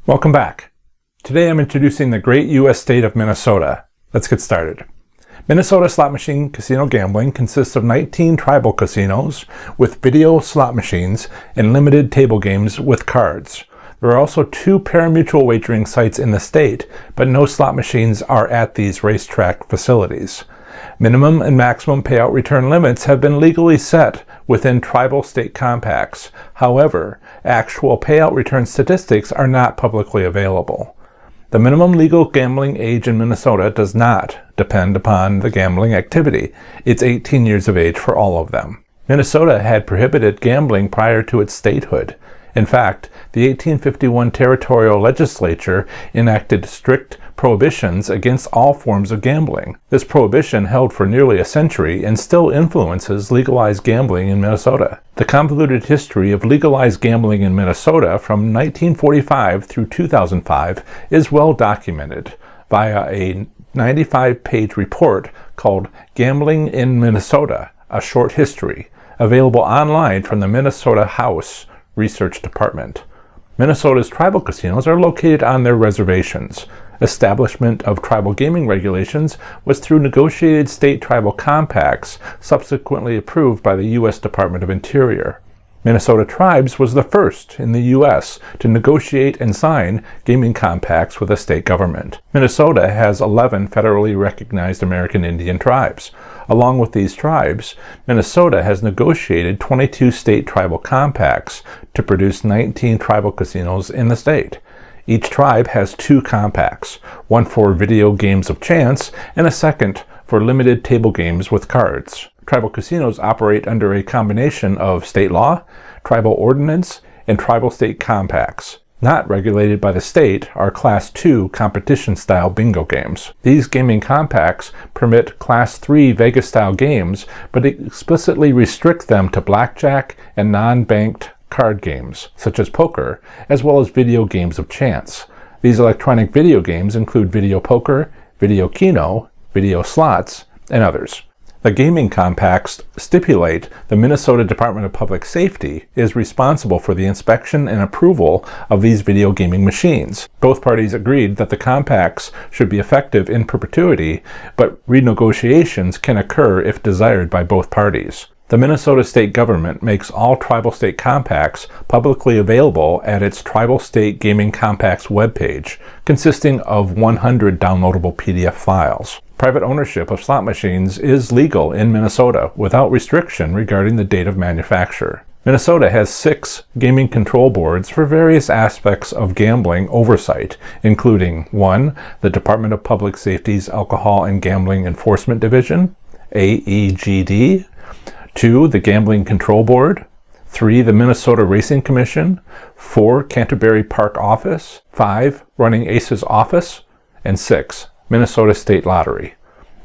Welcome back. Today I'm introducing the great U.S. state of Minnesota. Let's get started. Minnesota slot machine casino gambling consists of 19 tribal casinos with video slot machines and limited table games with cards. There are also 2 pari-mutuel wagering sites in the state, but no slot machines are at these racetrack facilities. Minimum and maximum payout return limits have been legally set within tribal state compacts. However, actual payout return statistics are not publicly available. The minimum legal gambling age in Minnesota does not depend upon the gambling activity. It's 18 years of age for all of them. Minnesota had prohibited gambling prior to its statehood. In fact, the 1851 territorial legislature enacted strict prohibitions against all forms of gambling. This prohibition held for nearly a century and still influences legalized gambling in Minnesota. The convoluted history of legalized gambling in Minnesota from 1945 through 2005 is well documented via a 95-page report called Gambling in Minnesota, A Short History, available online from the Minnesota House Research Department. Minnesota's tribal casinos are located on their reservations. Establishment of tribal gaming regulations was through negotiated state tribal compacts, subsequently approved by the U.S. Department of Interior. Minnesota Tribes was the first in the U.S. to negotiate and sign gaming compacts with a state government. Minnesota has 11 federally recognized American Indian tribes. Along with these tribes, Minnesota has negotiated 22 state tribal compacts to produce 19 tribal casinos in the state. Each tribe has 2 compacts, one for video games of chance and a second for limited table games with cards. Tribal casinos operate under a combination of state law, tribal ordinance, and tribal state compacts. Not regulated by the state are Class II competition-style bingo games. These gaming compacts permit Class III Vegas-style games, but explicitly restrict them to blackjack and non-banked card games, such as poker, as well as video games of chance. These electronic video games include video poker, video keno, video slots, and others. The gaming compacts stipulate the Minnesota Department of Public Safety is responsible for the inspection and approval of these video gaming machines. Both parties agreed that the compacts should be effective in perpetuity, but renegotiations can occur if desired by both parties. The Minnesota state government makes all tribal state compacts publicly available at its Tribal State Gaming Compacts webpage, consisting of 100 downloadable PDF files. Private ownership of slot machines is legal in Minnesota without restriction regarding the date of manufacture. Minnesota has 6 gaming control boards for various aspects of gambling oversight, including 1. The Department of Public Safety's Alcohol and Gambling Enforcement Division, AEGD, 2. The Gambling Control Board, 3. The Minnesota Racing Commission, 4. Canterbury Park Office, 5. Running Aces Office, and 6. Minnesota State Lottery.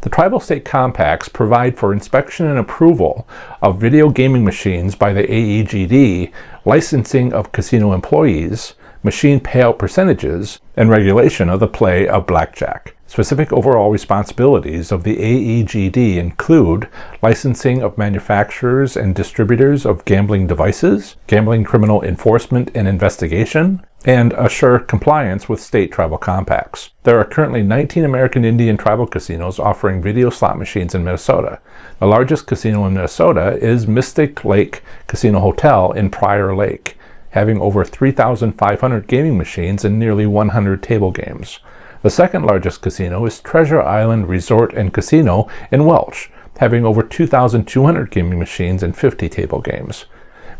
The tribal state compacts provide for inspection and approval of video gaming machines by the AEGD, licensing of casino employees, machine payout percentages, and regulation of the play of blackjack. Specific overall responsibilities of the AEGD include licensing of manufacturers and distributors of gambling devices, gambling criminal enforcement and investigation, and assure compliance with state tribal compacts. There are currently 19 American Indian tribal casinos offering video slot machines in Minnesota. The largest casino in Minnesota is Mystic Lake Casino Hotel in Prior Lake, having over 3,500 gaming machines and nearly 100 table games. The second largest casino is Treasure Island Resort and Casino in Welch, having over 2,200 gaming machines and 50 table games.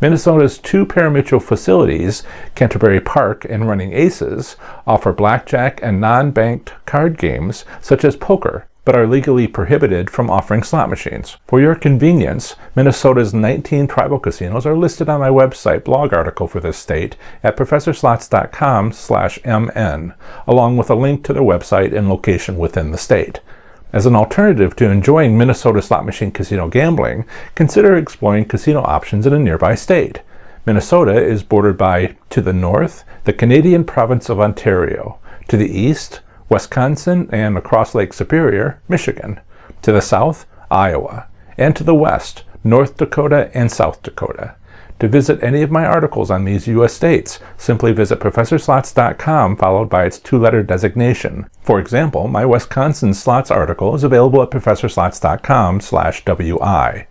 Minnesota's 2 pari-mutuel facilities, Canterbury Park and Running Aces, offer blackjack and non-banked card games such as poker, but are legally prohibited from offering slot machines. For your convenience, Minnesota's 19 tribal casinos are listed on my website blog article for this state at professorslots.com/mn, along with a link to their website and location within the state. As an alternative to enjoying Minnesota slot machine casino gambling, consider exploring casino options in a nearby state. Minnesota is bordered by, to the north, the Canadian province of Ontario, to the east, Wisconsin, and across Lake Superior, Michigan, to the south, Iowa, and to the west, North Dakota and South Dakota. To visit any of my articles on these U.S. states, simply visit ProfessorSlots.com followed by its two-letter designation. For example, my Wisconsin slots article is available at ProfessorSlots.com/WI.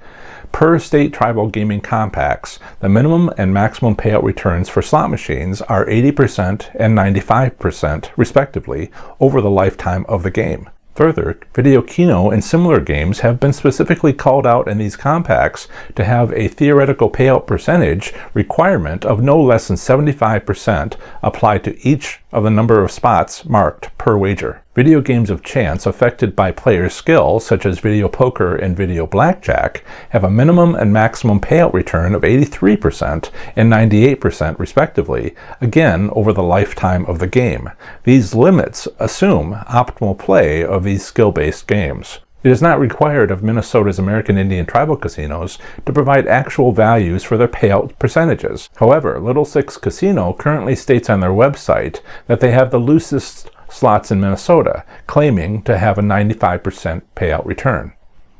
Per state tribal gaming compacts, the minimum and maximum payout returns for slot machines are 80% and 95%, respectively, over the lifetime of the game. Further, Video Keno and similar games have been specifically called out in these compacts to have a theoretical payout percentage requirement of no less than 75% applied to each of the number of spots marked per wager. Video games of chance affected by player skill, such as video poker and video blackjack, have a minimum and maximum payout return of 83% and 98% respectively, again over the lifetime of the game. These limits assume optimal play of these skill-based games. It is not required of Minnesota's American Indian tribal casinos to provide actual values for their payout percentages. However, Little Six Casino currently states on their website that they have the loosest slots in Minnesota, claiming to have a 95% payout return.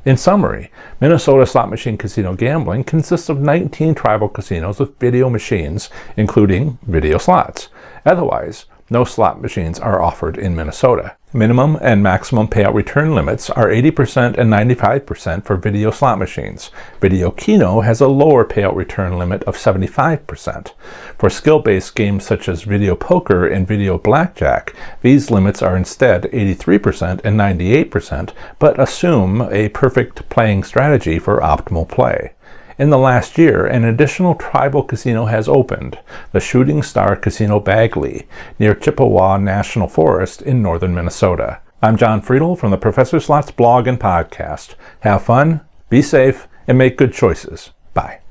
In summary, Minnesota slot machine casino gambling consists of 19 tribal casinos with video machines, including video slots. Otherwise, no slot machines are offered in Minnesota. Minimum and maximum payout return limits are 80% and 95% for video slot machines. Video Keno has a lower payout return limit of 75%. For skill-based games such as video poker and video blackjack, these limits are instead 83% and 98%, but assume a perfect playing strategy for optimal play. In the last year, an additional tribal casino has opened, the Shooting Star Casino Bagley, near Chippewa National Forest in northern Minnesota. I'm John Friedel from the Professor Slots blog and podcast. Have fun, be safe, and make good choices. Bye.